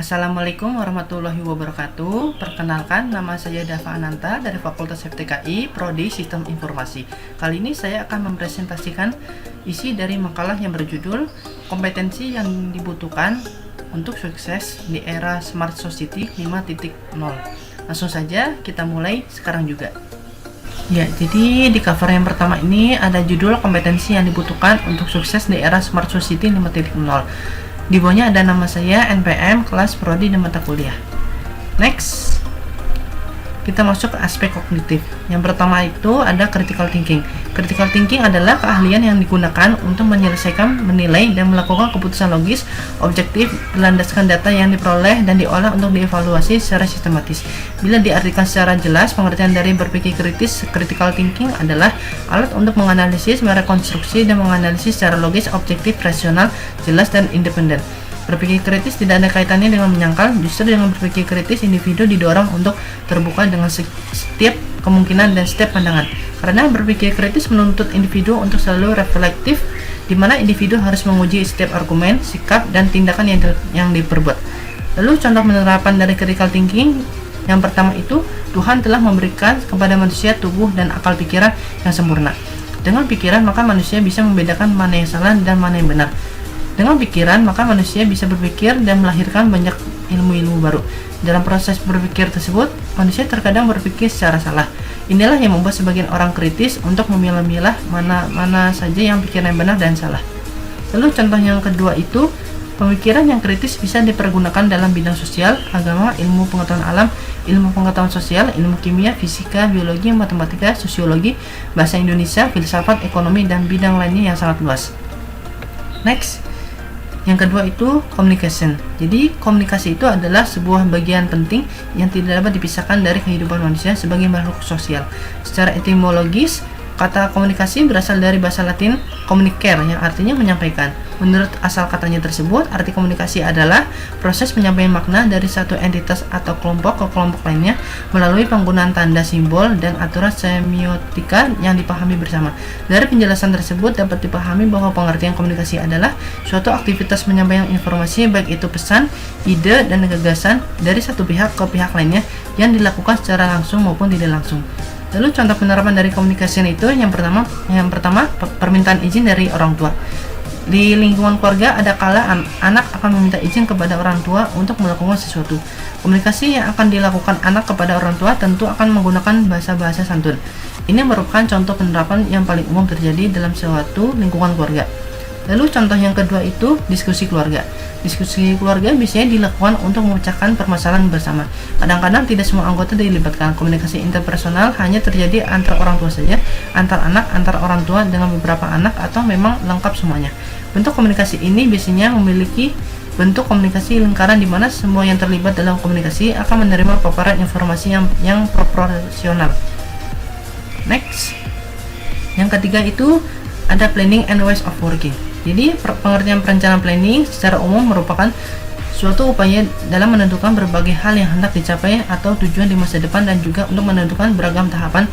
Assalamualaikum warahmatullahi wabarakatuh. Perkenalkan, nama saya Dava Ananta dari Fakultas FTKI, Prodi Sistem Informasi. Kali ini saya akan mempresentasikan isi dari makalah yang berjudul Kompetensi yang dibutuhkan untuk sukses di era Smart Society 5.0. Langsung saja kita mulai sekarang juga. Ya, jadi di cover yang pertama ini ada judul kompetensi yang dibutuhkan untuk sukses di era Smart Society 5.0. Di bawahnya ada nama saya, NPM, kelas, prodi, dan mata kuliah. Next, kita masuk ke aspek kognitif. Yang pertama itu ada critical thinking. Critical thinking adalah keahlian yang digunakan untuk menyelesaikan, menilai, dan melakukan keputusan logis, objektif, berlandaskan data yang diperoleh dan diolah untuk dievaluasi secara sistematis. Bila diartikan secara jelas, pengertian dari berpikir kritis, critical thinking adalah alat untuk menganalisis, merekonstruksi, dan menganalisis secara logis, objektif, rasional, jelas, dan independen. Berpikir kritis tidak ada kaitannya dengan menyangkal, justru dengan berpikir kritis individu didorong untuk terbuka dengan setiap kemungkinan dan setiap pandangan. Karena berpikir kritis menuntut individu untuk selalu reflektif, di mana individu harus menguji setiap argumen, sikap, dan tindakan yang diperbuat. Lalu contoh penerapan dari critical thinking yang pertama itu, Tuhan telah memberikan kepada manusia tubuh dan akal pikiran yang sempurna. Dengan pikiran maka manusia bisa membedakan mana yang salah dan mana yang benar. Dengan pikiran, maka manusia bisa berpikir dan melahirkan banyak ilmu-ilmu baru. Dalam proses berpikir tersebut, manusia terkadang berpikir secara salah. Inilah yang membuat sebagian orang kritis untuk memilah-milah mana saja yang pikiran yang benar dan salah. Lalu contoh yang kedua itu, pemikiran yang kritis bisa dipergunakan dalam bidang sosial, agama, ilmu pengetahuan alam, ilmu pengetahuan sosial, ilmu kimia, fisika, biologi, matematika, sosiologi, bahasa Indonesia, filsafat, ekonomi, dan bidang lainnya yang sangat luas. Next. Yang kedua itu communication. Jadi komunikasi itu adalah sebuah bagian penting yang tidak dapat dipisahkan dari kehidupan manusia sebagai makhluk sosial. Secara etimologis, kata komunikasi berasal dari bahasa Latin communicare yang artinya menyampaikan. Menurut asal katanya tersebut, arti komunikasi adalah proses penyampaian makna dari satu entitas atau kelompok ke kelompok lainnya melalui penggunaan tanda simbol dan aturan semiotika yang dipahami bersama. Dari penjelasan tersebut dapat dipahami bahwa pengertian komunikasi adalah suatu aktivitas menyampaikan informasi, baik itu pesan, ide, dan gagasan dari satu pihak ke pihak lainnya yang dilakukan secara langsung maupun tidak langsung. Lalu contoh penerapan dari komunikasi itu yang pertama permintaan izin dari orang tua. Di lingkungan keluarga ada kala anak akan meminta izin kepada orang tua untuk melakukan sesuatu. Komunikasi yang akan dilakukan anak kepada orang tua tentu akan menggunakan bahasa-bahasa santun. Ini merupakan contoh penerapan yang paling umum terjadi dalam suatu lingkungan keluarga. Lalu contoh yang kedua itu diskusi keluarga. Diskusi keluarga biasanya dilakukan untuk memecahkan permasalahan bersama. Kadang-kadang tidak semua anggota dilibatkan. Komunikasi interpersonal hanya terjadi antar orang tua saja, antar anak, antar orang tua dengan beberapa anak, atau memang lengkap semuanya. Bentuk komunikasi ini biasanya memiliki bentuk komunikasi lingkaran di mana semua yang terlibat dalam komunikasi akan menerima paparan informasi yang proporsional. Next. Yang ketiga itu ada planning and ways of working. Jadi pengertian perencanaan planning secara umum merupakan suatu upaya dalam menentukan berbagai hal yang hendak dicapai atau tujuan di masa depan dan juga untuk menentukan beragam tahapan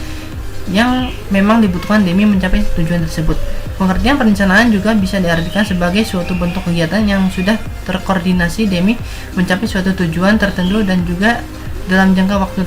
yang memang dibutuhkan demi mencapai tujuan tersebut. Pengertian perencanaan juga bisa diartikan sebagai suatu bentuk kegiatan yang sudah terkoordinasi demi mencapai suatu tujuan tertentu dan juga dalam jangka waktu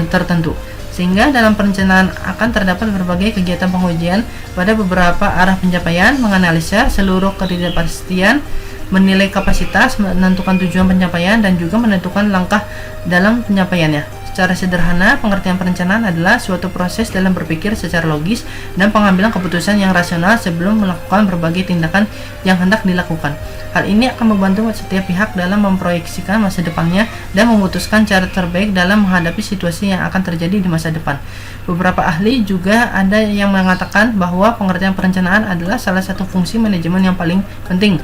tertentu. Sehingga dalam perencanaan akan terdapat berbagai kegiatan pengujian pada beberapa arah pencapaian, menganalisa seluruh ketidakpastian, menilai kapasitas, menentukan tujuan pencapaian, dan juga menentukan langkah dalam pencapaiannya. Secara sederhana, pengertian perencanaan adalah suatu proses dalam berpikir secara logis dan pengambilan keputusan yang rasional sebelum melakukan berbagai tindakan yang hendak dilakukan. Hal ini akan membantu setiap pihak dalam memproyeksikan masa depannya dan memutuskan cara terbaik dalam menghadapi situasi yang akan terjadi di masa depan. Beberapa ahli juga ada yang mengatakan bahwa pengertian perencanaan adalah salah satu fungsi manajemen yang paling penting,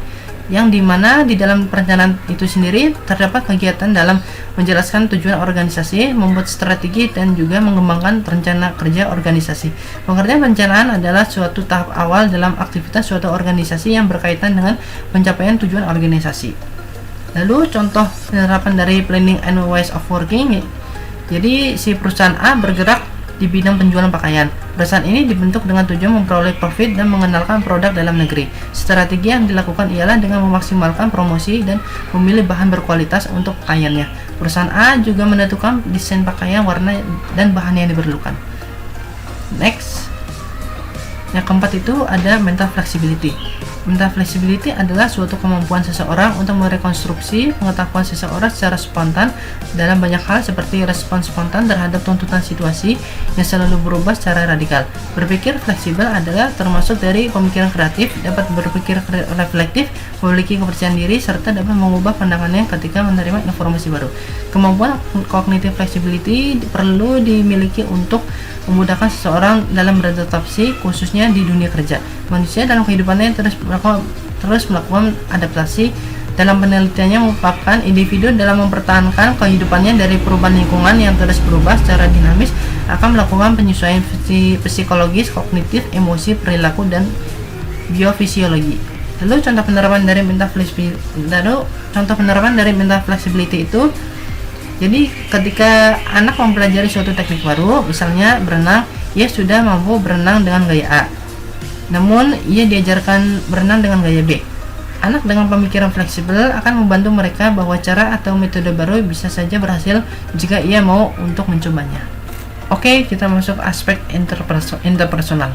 yang dimana di dalam perencanaan itu sendiri terdapat kegiatan dalam menjelaskan tujuan organisasi, membuat strategi, dan juga mengembangkan rencana kerja organisasi. Pengertian perencanaan adalah suatu tahap awal dalam aktivitas suatu organisasi yang berkaitan dengan pencapaian tujuan organisasi. Lalu contoh penerapan dari planning and ways of working. Jadi si perusahaan A bergerak di bidang penjualan pakaian. Perusahaan ini dibentuk dengan tujuan memperoleh profit dan mengenalkan produk dalam negeri. Strategi yang dilakukan ialah dengan memaksimalkan promosi dan memilih bahan berkualitas untuk pakaiannya. Perusahaan A juga menentukan desain pakaian, warna, dan bahan yang diperlukan. Next. Yang keempat itu ada mental flexibility. Mental flexibility adalah suatu kemampuan seseorang untuk merekonstruksi pengetahuan seseorang secara spontan dalam banyak hal, seperti respon spontan terhadap tuntutan situasi yang selalu berubah secara radikal. Berpikir fleksibel adalah termasuk dari pemikiran kreatif, dapat berpikir reflektif, memiliki kepercayaan diri, serta dapat mengubah pandangannya ketika menerima informasi baru. Kemampuan cognitive flexibility perlu dimiliki untuk memudahkan seseorang dalam beradaptasi, khususnya di dunia kerja. Manusia dalam kehidupannya terus melakukan adaptasi. Dalam penelitiannya mengungkapkan individu dalam mempertahankan kehidupannya dari perubahan lingkungan yang terus berubah secara dinamis akan melakukan penyesuaian psikologis, kognitif, emosi, perilaku, dan biofisiologi. Lalu contoh penerapan dari mental flexibility itu, jadi ketika anak mempelajari suatu teknik baru, misalnya berenang, ia sudah mampu berenang dengan gaya A. Namun, ia diajarkan berenang dengan gaya B. Anak dengan pemikiran fleksibel akan membantu mereka bahwa cara atau metode baru bisa saja berhasil jika ia mau untuk mencobanya. Oke, kita masuk aspek interpersonal.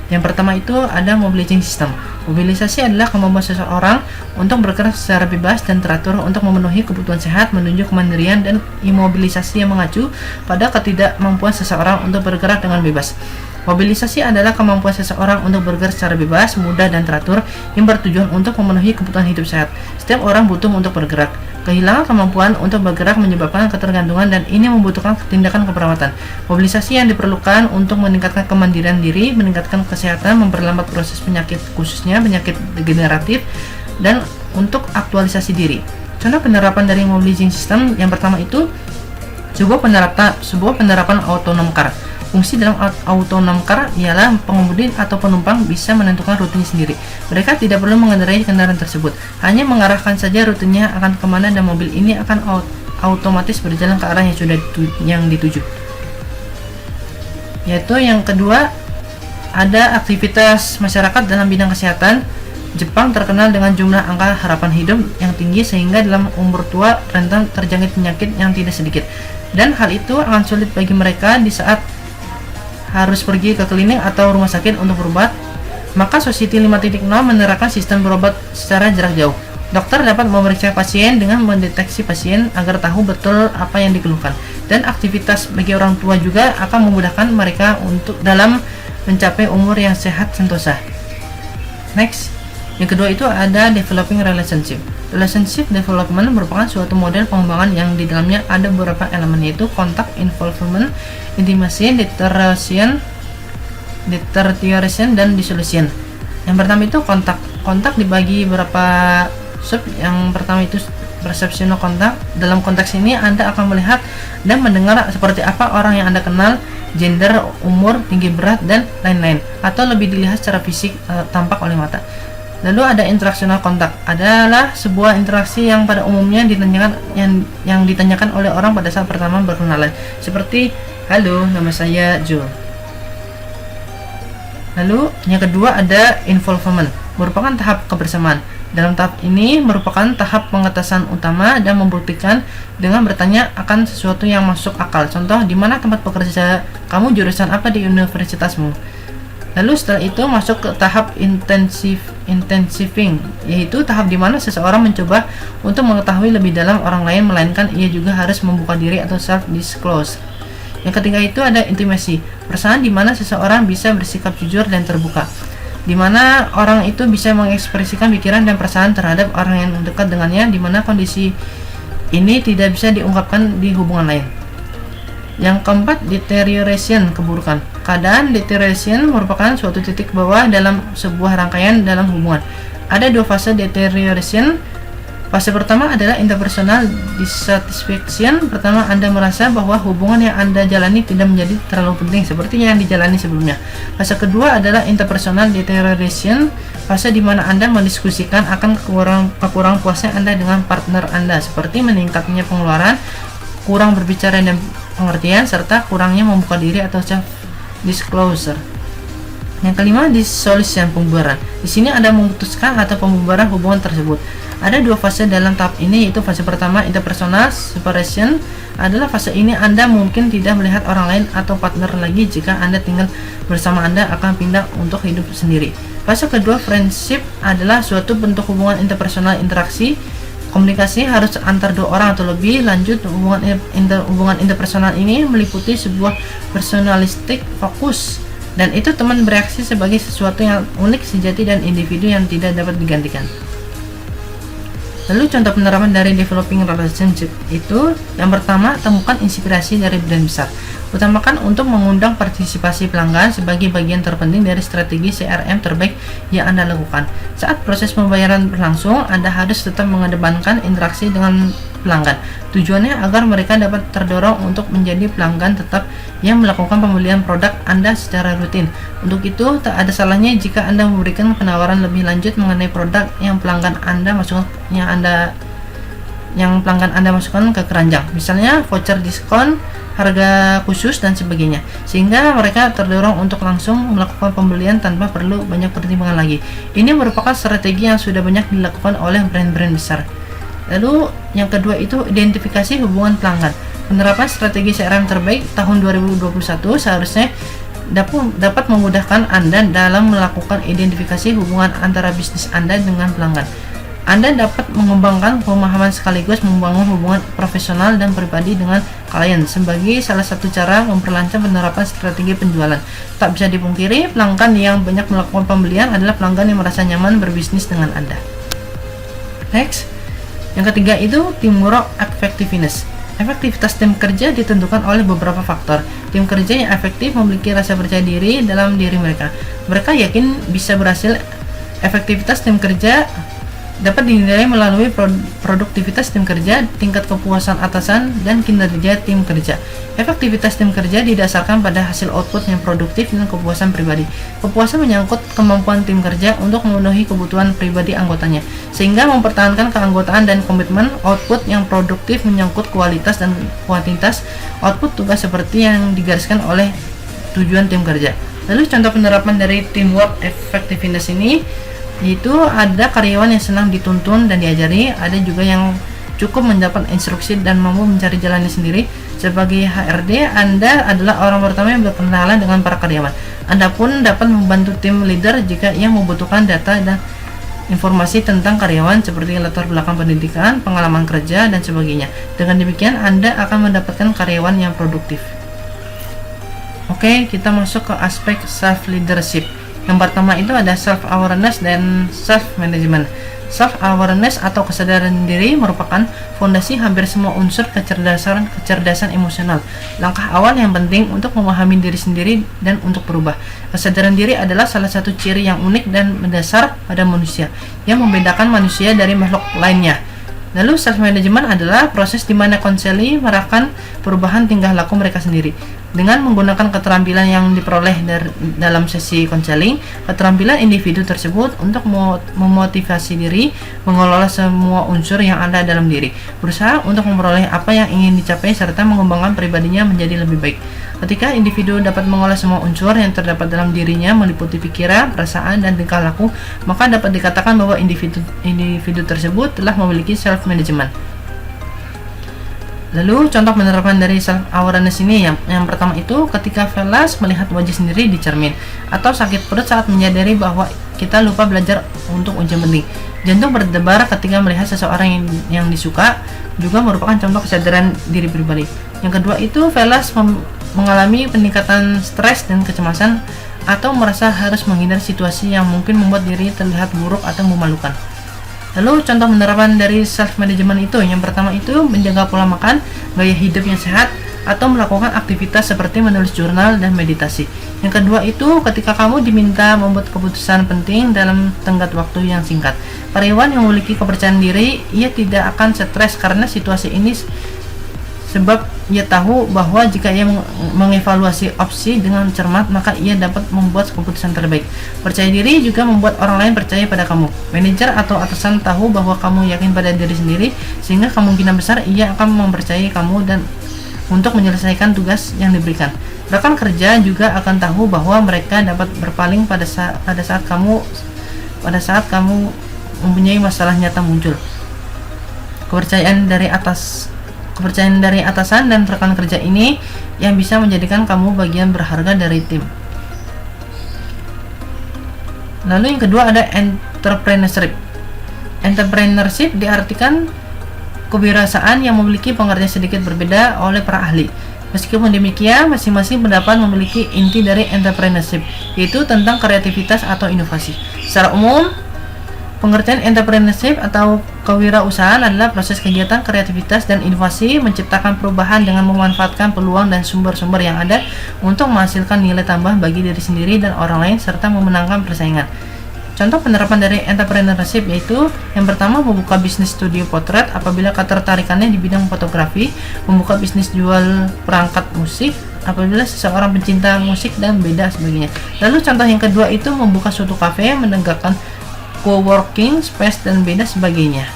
Yang pertama itu ada mobilizing system. Mobilisasi adalah kemampuan seseorang untuk bergerak secara bebas dan teratur untuk memenuhi kebutuhan sehat, menuju kemandirian, dan imobilisasi yang mengacu pada ketidakmampuan seseorang untuk bergerak dengan bebas. Mobilisasi adalah kemampuan seseorang untuk bergerak secara bebas, mudah, dan teratur yang bertujuan untuk memenuhi kebutuhan hidup sehat. Setiap orang butuh untuk bergerak. Kehilangan kemampuan untuk bergerak menyebabkan ketergantungan, dan ini membutuhkan tindakan keperawatan. Mobilisasi yang diperlukan untuk meningkatkan kemandirian diri, meningkatkan kesehatan, memperlambat proses penyakit, khususnya penyakit degeneratif, dan untuk aktualisasi diri. Contoh penerapan dari mobilizing system yang pertama itu sebuah penerapan autonom car. Fungsi dalam autonom car ialah pengemudi atau penumpang bisa menentukan rutenya sendiri. Mereka tidak perlu mengendarai kendaraan tersebut, hanya mengarahkan saja rutenya akan kemana, dan mobil ini akan otomatis berjalan ke arah yang dituju. Yaitu yang kedua, ada aktivitas masyarakat dalam bidang kesehatan. Jepang terkenal dengan jumlah angka harapan hidup yang tinggi, sehingga dalam umur tua rentan terjangkit penyakit yang tidak sedikit. Dan hal itu akan sulit bagi mereka di saat harus pergi ke klinik atau rumah sakit untuk berobat. Maka Society 5.0 menerapkan sistem berobat secara jarak jauh. Dokter dapat memeriksa pasien dengan mendeteksi pasien agar tahu betul apa yang dikeluhkan. Dan aktivitas bagi orang tua juga akan memudahkan mereka untuk dalam mencapai umur yang sehat sentosa. Next, yang kedua itu ada developing relationship. Relationship development merupakan suatu model pengembangan yang di dalamnya ada beberapa elemen, yaitu kontak, involvement, intimacy, deterioration, dan dissolution. Yang pertama itu kontak. Kontak dibagi beberapa sub. Yang pertama itu perceptional kontak. Dalam konteks ini Anda akan melihat dan mendengar seperti apa orang yang Anda kenal, gender, umur, tinggi berat, dan lain-lain, atau lebih dilihat secara fisik tampak oleh mata. Lalu ada interactional kontak, adalah sebuah interaksi yang pada umumnya ditanyakan oleh orang pada saat pertama berkenalan, seperti halo, nama saya Joe. Lalu yang kedua ada involvement, merupakan tahap kebersamaan. Dalam tahap ini merupakan tahap pengetasan utama dan membuktikan dengan bertanya akan sesuatu yang masuk akal. Contoh, di mana tempat bekerja kamu, jurusan apa di universitasmu. Lalu setelah itu masuk ke tahap intensifying, yaitu tahap di mana seseorang mencoba untuk mengetahui lebih dalam orang lain, melainkan ia juga harus membuka diri atau self-disclose. Yang ketiga itu ada intimacy, perasaan di mana seseorang bisa bersikap jujur dan terbuka, di mana orang itu bisa mengekspresikan pikiran dan perasaan terhadap orang yang dekat dengannya, di mana kondisi ini tidak bisa diungkapkan di hubungan lain. Yang keempat, deterioration, keburukan. Keadaan deterioration merupakan suatu titik bawah dalam sebuah rangkaian dalam hubungan. Ada dua fase deterioration. Fase pertama adalah interpersonal dissatisfaction. Pertama, Anda merasa bahwa hubungan yang Anda jalani tidak menjadi terlalu penting seperti yang dijalani sebelumnya. Fase kedua adalah interpersonal deterioration. Fase di mana Anda mendiskusikan akan kekurang puasnya Anda dengan partner Anda, seperti meningkatnya pengeluaran, kurang berbicara dan pengertian, serta kurangnya membuka diri atau self disclosure. Yang kelima, dissolution, pembubaran. Di sini Anda memutuskan atau pembubaran hubungan tersebut. Ada dua fase dalam tahap ini, yaitu fase pertama, interpersonal separation. Adalah fase ini Anda mungkin tidak melihat orang lain atau partner lagi jika Anda tinggal bersama, Anda akan pindah untuk hidup sendiri. Fase kedua, friendship, adalah suatu bentuk hubungan interpersonal, interaksi. Komunikasi harus antar dua orang atau lebih. Lanjut, hubungan interpersonal ini meliputi sebuah personalistik fokus, dan itu teman bereaksi sebagai sesuatu yang unik, sejati, dan individu yang tidak dapat digantikan. Lalu contoh penerapan dari developing relationship itu, yang pertama, temukan inspirasi dari brand besar. Utamakan untuk mengundang partisipasi pelanggan sebagai bagian terpenting dari strategi CRM terbaik yang Anda lakukan. Saat proses pembayaran berlangsung, Anda harus tetap mengedepankan interaksi dengan pelanggan. Tujuannya agar mereka dapat terdorong untuk menjadi pelanggan tetap yang melakukan pembelian produk Anda secara rutin. Untuk itu, tak ada salahnya jika Anda memberikan penawaran lebih lanjut mengenai produk yang pelanggan Anda masukkan ke keranjang. Misalnya voucher diskon, harga khusus, dan sebagainya, sehingga mereka terdorong untuk langsung melakukan pembelian tanpa perlu banyak pertimbangan lagi. Ini merupakan strategi yang sudah banyak dilakukan oleh brand-brand besar. Lalu yang kedua itu identifikasi hubungan pelanggan. Penerapan strategi CRM terbaik tahun 2021 seharusnya dapat memudahkan Anda dalam melakukan identifikasi hubungan antara bisnis Anda dengan pelanggan. Anda dapat mengembangkan pemahaman sekaligus membangun hubungan profesional dan pribadi dengan klien sebagai salah satu cara memperlancar penerapan strategi penjualan. Tak bisa dipungkiri, pelanggan yang banyak melakukan pembelian adalah pelanggan yang merasa nyaman berbisnis dengan Anda. Next, yang ketiga itu teamwork effectiveness. Efektivitas tim kerja ditentukan oleh beberapa faktor. Tim kerja yang efektif memiliki rasa percaya diri dalam diri mereka. Mereka yakin bisa berhasil. Efektivitas tim kerja dapat dinilai melalui produktivitas tim kerja, tingkat kepuasan atasan, dan kinerja tim kerja. Efektivitas tim kerja didasarkan pada hasil output yang produktif dan kepuasan pribadi. Kepuasan menyangkut kemampuan tim kerja untuk memenuhi kebutuhan pribadi anggotanya, sehingga mempertahankan keanggotaan dan komitmen. Output yang produktif menyangkut kualitas dan kuantitas output tugas seperti yang digariskan oleh tujuan tim kerja. Lalu contoh penerapan dari teamwork effectiveness ini, itu ada karyawan yang senang dituntun dan diajari, ada juga yang cukup mendapat instruksi dan mampu mencari jalannya sendiri. Sebagai HRD, Anda adalah orang pertama yang berkenalan dengan para karyawan. Anda pun dapat membantu tim leader jika ia membutuhkan data dan informasi tentang karyawan seperti latar belakang pendidikan, pengalaman kerja, dan sebagainya. Dengan demikian, Anda akan mendapatkan karyawan yang produktif. Oke, kita masuk ke aspek self leadership. Yang pertama itu ada self-awareness dan self-management. Self-awareness atau kesadaran diri merupakan fondasi hampir semua unsur kecerdasan emosional. Langkah awal yang penting untuk memahami diri sendiri dan untuk berubah. Kesadaran diri adalah salah satu ciri yang unik dan mendasar pada manusia, yang membedakan manusia dari makhluk lainnya. Lalu self-management adalah proses di mana konseli merasakan perubahan tingkah laku mereka sendiri. Dengan menggunakan keterampilan yang diperoleh dalam sesi konseling, keterampilan individu tersebut untuk memotivasi diri, mengelola semua unsur yang ada dalam diri, berusaha untuk memperoleh apa yang ingin dicapai, serta mengembangkan pribadinya menjadi lebih baik. Ketika individu dapat mengolah semua unsur yang terdapat dalam dirinya, meliputi pikiran, perasaan, dan tingkah laku, maka dapat dikatakan bahwa individu tersebut telah memiliki self-management. Lalu contoh penerapan dari self-awareness ini, yang pertama itu ketika Velas melihat wajah sendiri di cermin, atau sakit perut saat menyadari bahwa kita lupa belajar untuk ujian penting. Jantung berdebar ketika melihat seseorang yang disuka, juga merupakan contoh kesadaran diri pribadi. Yang kedua itu Velas mengalami peningkatan stres dan kecemasan, atau merasa harus menghindar situasi yang mungkin membuat diri terlihat buruk atau memalukan. Lalu contoh penerapan dari self-management itu, yang pertama itu menjaga pola makan, gaya hidup yang sehat, atau melakukan aktivitas seperti menulis jurnal dan meditasi. Yang kedua itu ketika kamu diminta membuat keputusan penting dalam tenggat waktu yang singkat. Karyawan yang memiliki kepercayaan diri, ia tidak akan stres karena situasi ini, sebab ia tahu bahwa jika ia mengevaluasi opsi dengan cermat, maka ia dapat membuat keputusan terbaik. Percaya diri juga membuat orang lain percaya pada kamu. Manajer atau atasan tahu bahwa kamu yakin pada diri sendiri, sehingga kemungkinan besar ia akan mempercayai kamu dan untuk menyelesaikan tugas yang diberikan. Rekan kerja juga akan tahu bahwa mereka dapat berpaling pada saat kamu mempunyai masalah nyata muncul. Kepercayaan dari atasan dan rekan kerja ini yang bisa menjadikan kamu bagian berharga dari tim. Lalu yang kedua ada entrepreneurship. Entrepreneurship diartikan kewirausahaan yang memiliki pengertian sedikit berbeda oleh para ahli. Meskipun demikian, masing-masing pendapat memiliki inti dari entrepreneurship, yaitu tentang kreativitas atau inovasi. Secara umum, pengertian entrepreneurship atau kewirausahaan adalah proses kegiatan kreativitas dan inovasi menciptakan perubahan dengan memanfaatkan peluang dan sumber-sumber yang ada untuk menghasilkan nilai tambah bagi diri sendiri dan orang lain serta memenangkan persaingan. Contoh penerapan dari entrepreneurship yaitu yang pertama membuka bisnis studio potret apabila ketertarikannya di bidang fotografi, membuka bisnis jual perangkat musik apabila seseorang pencinta musik dan beda sebagainya. Lalu contoh yang kedua itu membuka suatu kafe, menegakkan co-working space dan beda sebagainya.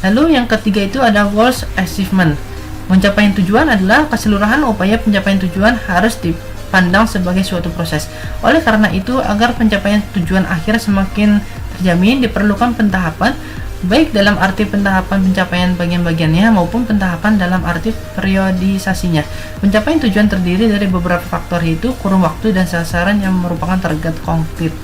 Lalu yang ketiga itu ada goals achievement. Pencapaian tujuan adalah keseluruhan upaya pencapaian tujuan harus dipandang sebagai suatu proses. Oleh karena itu, agar pencapaian tujuan akhir semakin terjamin, diperlukan pentahapan, baik dalam arti pentahapan pencapaian bagian-bagiannya maupun pentahapan dalam arti periodisasinya. Pencapaian tujuan terdiri dari beberapa faktor yaitu kurun waktu dan sasaran yang merupakan target konkret.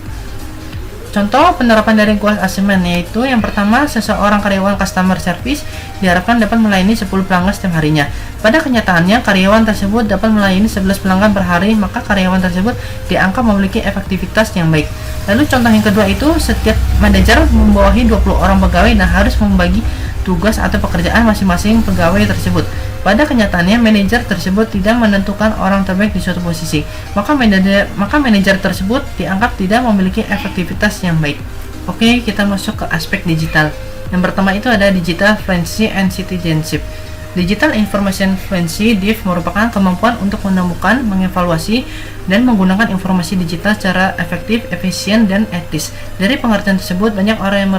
Contoh penerapan dari goals achievement yaitu yang pertama, seseorang karyawan customer service diharapkan dapat melayani 10 pelanggan setiap harinya. Pada kenyataannya, karyawan tersebut dapat melayani 11 pelanggan per hari, maka karyawan tersebut dianggap memiliki efektivitas yang baik. Lalu contoh yang kedua itu, setiap manajer membawahi 20 orang pegawai dan harus membagi tugas atau pekerjaan masing-masing pegawai tersebut. Pada kenyataannya, manajer tersebut tidak menentukan orang terbaik di suatu posisi, maka manajer tersebut dianggap tidak memiliki efektivitas yang baik. Oke, kita masuk ke aspek digital. Yang pertama itu ada digital fluency and citizenship. Digital Information Fluency (DIF) merupakan kemampuan untuk menemukan, mengevaluasi, dan menggunakan informasi digital secara efektif, efisien, dan etis. Dari pengertian tersebut, banyak orang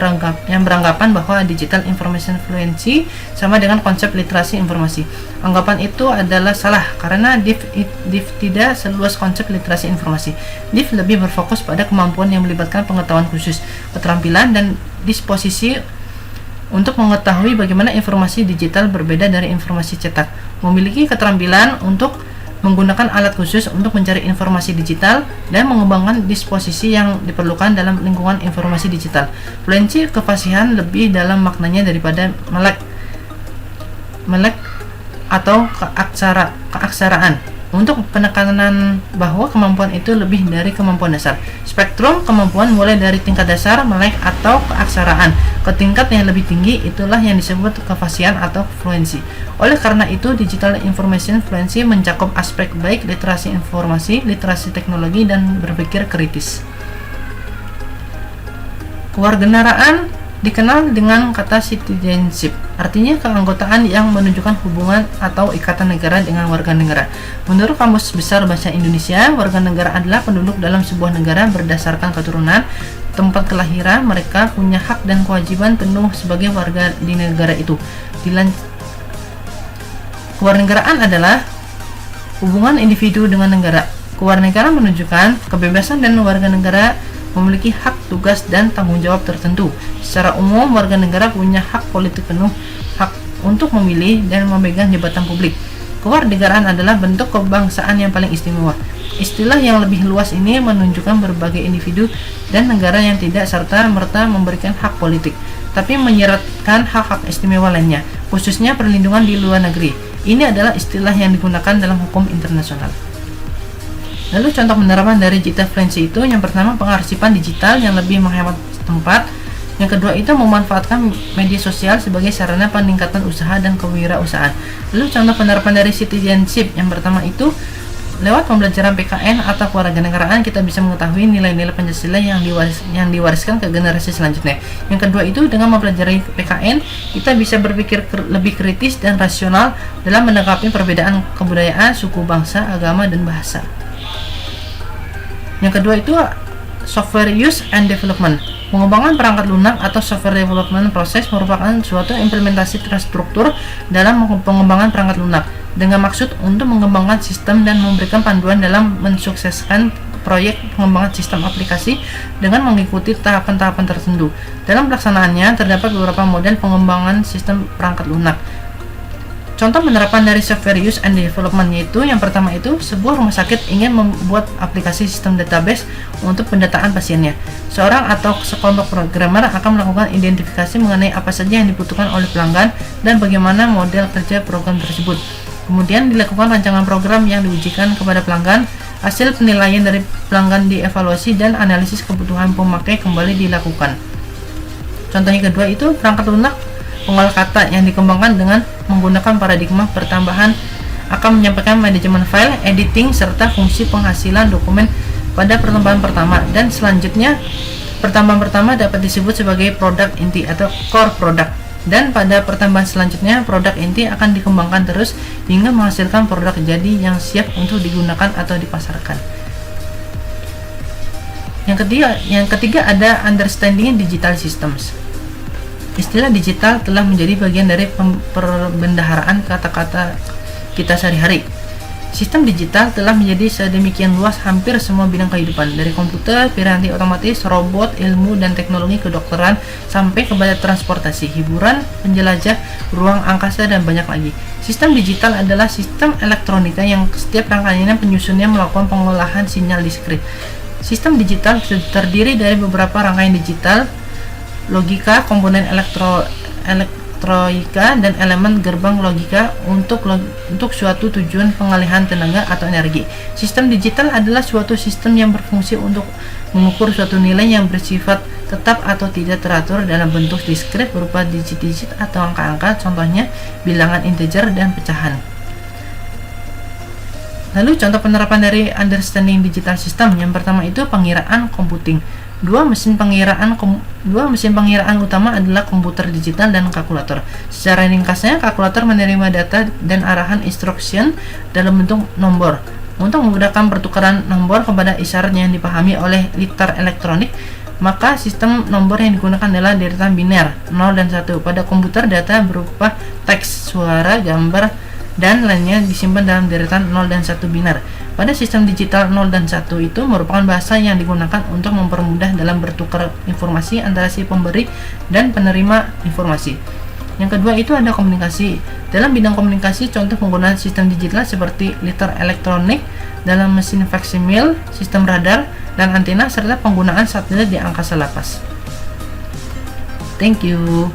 yang beranggapan bahwa Digital Information Fluency sama dengan konsep literasi informasi. Anggapan itu adalah salah, karena DIF tidak seluas konsep literasi informasi. DIF lebih berfokus pada kemampuan yang melibatkan pengetahuan khusus, keterampilan, dan disposisi untuk mengetahui bagaimana informasi digital berbeda dari informasi cetak, memiliki keterampilan untuk menggunakan alat khusus untuk mencari informasi digital, dan mengembangkan disposisi yang diperlukan dalam lingkungan informasi digital. Fluency kefasihan lebih dalam maknanya daripada melek atau keaksaraan. Untuk penekanan bahwa kemampuan itu lebih dari kemampuan dasar. Spektrum kemampuan mulai dari tingkat dasar, melek, atau keaksaraan ke tingkat yang lebih tinggi, itulah yang disebut kefasihan atau fluency. Oleh karena itu, Digital Information Fluency mencakup aspek baik literasi informasi, literasi teknologi, dan berpikir kritis. Kewarganegaraan dikenal dengan kata citizenship, artinya keanggotaan yang menunjukkan hubungan atau ikatan negara dengan warga negara. Menurut Kamus Besar Bahasa Indonesia, warga negara adalah penduduk dalam sebuah negara berdasarkan keturunan, tempat kelahiran. Mereka punya hak dan kewajiban penuh sebagai warga di negara itu. Kewarganegaraan adalah hubungan individu dengan negara. Kewarganegaraan menunjukkan kebebasan dan warga negara memiliki hak, tugas, dan tanggung jawab tertentu. Secara umum, warga negara punya hak politik penuh, hak untuk memilih dan memegang jabatan publik. Kewarganegaraan adalah bentuk kebangsaan yang paling istimewa. Istilah yang lebih luas ini menunjukkan berbagai individu dan negara yang tidak serta-merta memberikan hak politik, tapi menyeratkan hak-hak istimewa lainnya, khususnya perlindungan di luar negeri. Ini adalah istilah yang digunakan dalam hukum internasional. Lalu contoh penerapan dari digital fluency itu, yang pertama pengarsipan digital yang lebih menghemat tempat, yang kedua itu memanfaatkan media sosial sebagai sarana peningkatan usaha dan kewirausahaan. Lalu contoh penerapan dari citizenship, yang pertama itu lewat pembelajaran PKN atau kewarganegaraan kita bisa mengetahui nilai-nilai Pancasila yang diwariskan ke generasi selanjutnya. Yang kedua itu dengan mempelajari PKN kita bisa berpikir lebih kritis dan rasional dalam menanggapi perbedaan kebudayaan, suku, bangsa, agama, dan bahasa. Yang kedua itu software use and development. Pengembangan perangkat lunak atau software development process merupakan suatu implementasi terstruktur dalam pengembangan perangkat lunak dengan maksud untuk mengembangkan sistem dan memberikan panduan dalam mensukseskan proyek pengembangan sistem aplikasi dengan mengikuti tahapan-tahapan tertentu. Dalam pelaksanaannya terdapat beberapa model pengembangan sistem perangkat lunak. Contoh penerapan dari software use and development yaitu yang pertama itu sebuah rumah sakit ingin membuat aplikasi sistem database untuk pendataan pasiennya. Seorang atau sekelompok programmer akan melakukan identifikasi mengenai apa saja yang dibutuhkan oleh pelanggan dan bagaimana model kerja program tersebut. Kemudian dilakukan rancangan program yang diujikan kepada pelanggan. Hasil penilaian dari pelanggan dievaluasi dan analisis kebutuhan pemakai kembali dilakukan. Contoh yang kedua itu perangkat lunak pengolah kata yang dikembangkan dengan menggunakan paradigma pertambahan akan menyampaikan manajemen file, editing, serta fungsi penghasilan dokumen pada pertambahan pertama, dan selanjutnya pertambahan pertama dapat disebut sebagai produk inti atau core product, dan pada pertambahan selanjutnya produk inti akan dikembangkan terus hingga menghasilkan produk jadi yang siap untuk digunakan atau dipasarkan. Yang ketiga ada understanding digital systems. Istilah digital telah menjadi bagian dari perbendaharaan kata-kata kita sehari-hari. Sistem digital telah menjadi sedemikian luas hampir semua bidang kehidupan, dari komputer, piranti otomatis, robot, ilmu dan teknologi kedokteran, sampai kepada transportasi, hiburan, penjelajah, ruang angkasa, dan banyak lagi. Sistem digital adalah sistem elektronika yang setiap rangkaian penyusunnya melakukan pengolahan sinyal diskrit. Sistem digital terdiri dari beberapa rangkaian digital, logika, komponen elektronika, dan elemen gerbang logika untuk suatu tujuan pengalihan tenaga atau energi. Sistem digital adalah suatu sistem yang berfungsi untuk mengukur suatu nilai yang bersifat tetap atau tidak teratur dalam bentuk diskrit berupa digit-digit atau angka-angka, contohnya bilangan integer dan pecahan. Lalu contoh penerapan dari understanding digital system. Yang pertama itu pengiraan computing. Dua mesin pengiraan utama adalah komputer digital dan kalkulator. Secara ringkasnya, kalkulator menerima data dan arahan instruction dalam bentuk nomor. Untuk memudahkan pertukaran nomor kepada isyarat yang dipahami oleh liter elektronik, maka sistem nomor yang digunakan adalah deretan biner 0 dan 1. Pada komputer, data berupa teks, suara, gambar, dan lainnya disimpan dalam deretan 0 dan 1 biner. Pada sistem digital 0 dan 1 itu merupakan bahasa yang digunakan untuk mempermudah dalam bertukar informasi antara si pemberi dan penerima informasi. Yang kedua itu ada komunikasi. Dalam bidang komunikasi, contoh penggunaan sistem digital seperti liter elektronik dalam mesin faksimil, sistem radar, dan antena, serta penggunaan satelit di angkasa lepas. Thank you.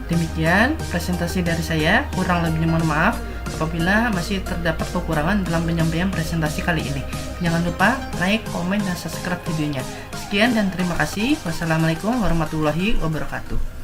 Demikian presentasi dari saya, kurang lebihnya mohon maaf apabila masih terdapat kekurangan dalam penyampaian presentasi kali ini. Jangan lupa like, komen, dan subscribe videonya. Sekian dan terima kasih. Wassalamualaikum warahmatullahi wabarakatuh.